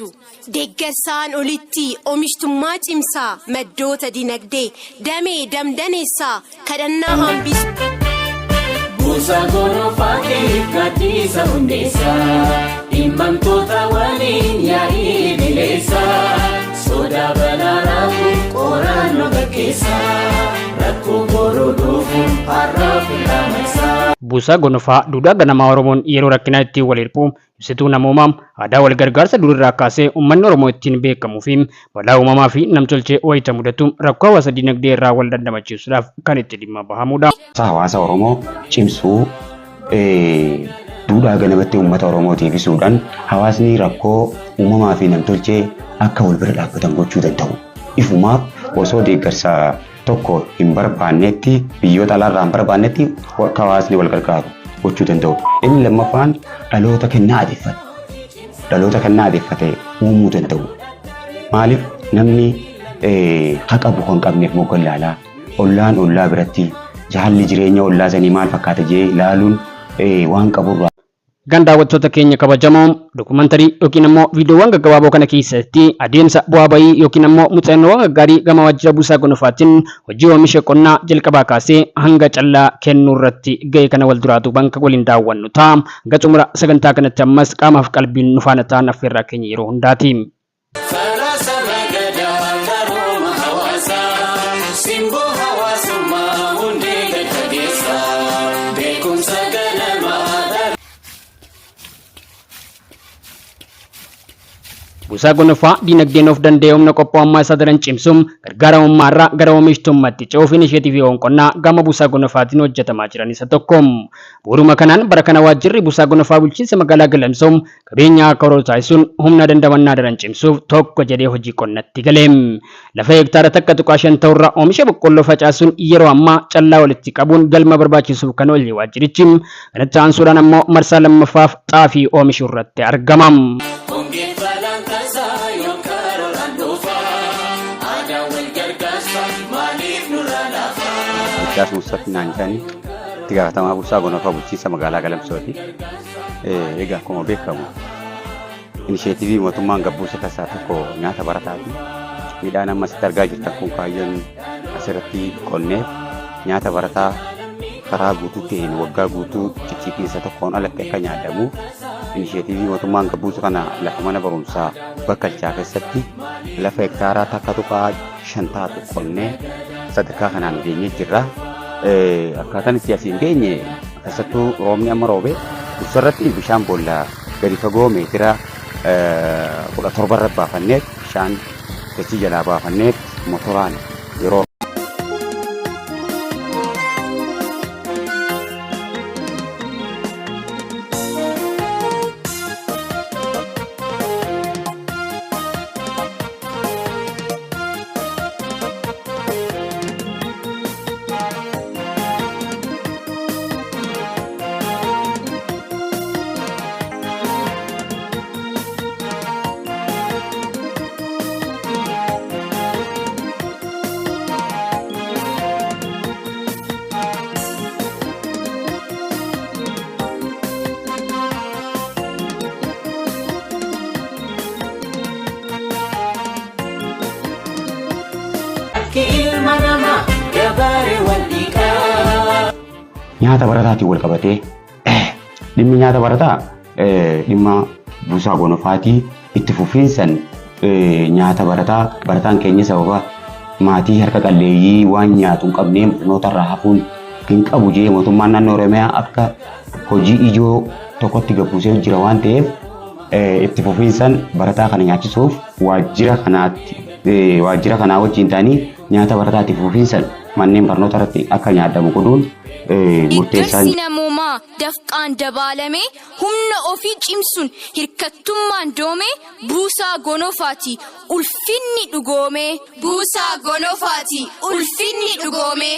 laatu deeggarsaan olitti oomishtummaa cimsaa maddoota dinagdee damee damdaneessaa kadhannaa hambisu. Buusaa gonofaa gadhiisa hundeessaa dhimmamtoota waliin yaa'ii bileessaa sodaa balaa qorannoo gaggeessaa rakkoo boruu dhufuun har'a filamasaa. Buusaa gonofaa duudhaa ganamaa Oromoon yeroo rakkinaa ittiin wal hirpuu ibsituu namoomaa aadaa wal gargaarsa durirraa kaasee uummanni Oromoo ittiin beekamuu fi balaa uumamaa fi namtolchee wayita mudatu rakkoo hawaasa dinagdee irraa wal dandamachiisuudhaaf kan itti dhimma bahamudha. Hawaasa Oromoo cimsuu duudhaa ganamatti uummata Oromootiif ibsuudhaan hawaasni rakkoo uumamaa fi namtolchee akka wal bira dhaabbatan gochuu danda'u. Ifumaaf osoo deeggarsa tokko hin barbaannetti biyyoota alaarraa hin barbaannetti hawaasni wal gargaaru gochuu danda'u. Inni lammaffaan dhaloota kennaa adeeffate. Dhaloota kennaa adeeffate uumuu danda'u. Maaliif namni haqa bu'aa hin qabneef moggaa ilaalaa ollaan ollaa biratti jaalli jireenya ollaa sanii maal fakkaata jee ilaaluun waan qaburraa. Kan daawwattoota keenya kabajamoo dokumantarii yookiin immoo viidiyoowwan gaggabaaboo kana keessatti adeemsa bu'aa bayii yookiin immoo muuxannoowwan gaggaarii gama waajjira buusaa gonofaatiin hojii oomisha qonnaa jalqabaa kaasee hanga callaa kennuu irratti gahee kana wal duraatu banka waliin daawwannu ta'a. Hanga xumura sagantaa kanatti ammas qaamaaf qalbiin nu faana ta'an affeerraa keenya yeroo hundaati. Buusaa gonofaa dinagdeen of danda'ee humna qophaa'ummaa isaa daran cimsuun gargaaramummaa irraa gara oomishtummaatti ce'uuf inisheetivii qonnaa gama buusaa gonofaatiin hojjetamaa jiran isa tokko. Bu'uuruma kanaan bara kana waajjirri buusaa gonofaa bulchiinsa magaalaa Galamsoom qabeenya akka horuu taasisuun humna dandamannaa daran cimsuuf tokko jedhee hojii qonnatti gale. Lafa hektaara takka tuqaa 5 ta'urra oomisha boqqolloo facaasuun yeroo ammaa callaa walitti qabuun galma barbaachisuuf kan oole waajjirichi. Kanatti aansuudhaan ammoo marsaa lammaffaaf xaafii oomishuu irratti argama. Jaas Mustafa Naanjani itti gaafatamaa buusaa gonofaa bulchiinsa magaalaa Galamsooti. Egaa akkuma beekamu inisheetivii mootummaan gabbuuse keessaa tokko nyaata barataati. Midhaan amma asitti argaa jirtan kun kaayyoon asirratti qonneef nyaata barataa karaa guutuu ta'een waggaa guutuu cicciiqinsa tokkoon alatti akka nyaatamu inisheetivii mootummaan gabbuuse kana lafa mana barumsaa Bakkalchaa keessatti lafa hektaaraa takka tuqaa 5 taatu qonnee sadarkaa kanaan geenye jirra. Akkaataan itti asiin geenye keessattuu roobni amma roobe ibsarratti bishaan boollaa gadi fagoo meetira 17 irra baafanneet bishaan dachii jalaa baafanneet motoraan yeroo nyaata barataatiin wal qabatee dhimmi nyaata barataa dhimma buusaa gonofaatii itti fufiinsan nyaata barataan keenya sababa maatii harka qalleeyyii waan nyaatu hin qabnee barnoota irraa hafuun hin qabu jee mootummaan naannoo Oromiyaa akka hojii ijoo tokkotti gabbuusee jira waan ta'eef itti fufiinsan barataa kana nyaachisuuf waajjira kanaa wajjin ta'anii nyaata barataatti fufiinsan manneen barnoota irratti akka nyaatamu godhuun murteessaan namoomaa dafqaan dabaalame humna ofii cimsuun hirkattummaan doome buusaa gonofaati ulfinni dhugoome buusaa gonofaati ulfinni dhugoome.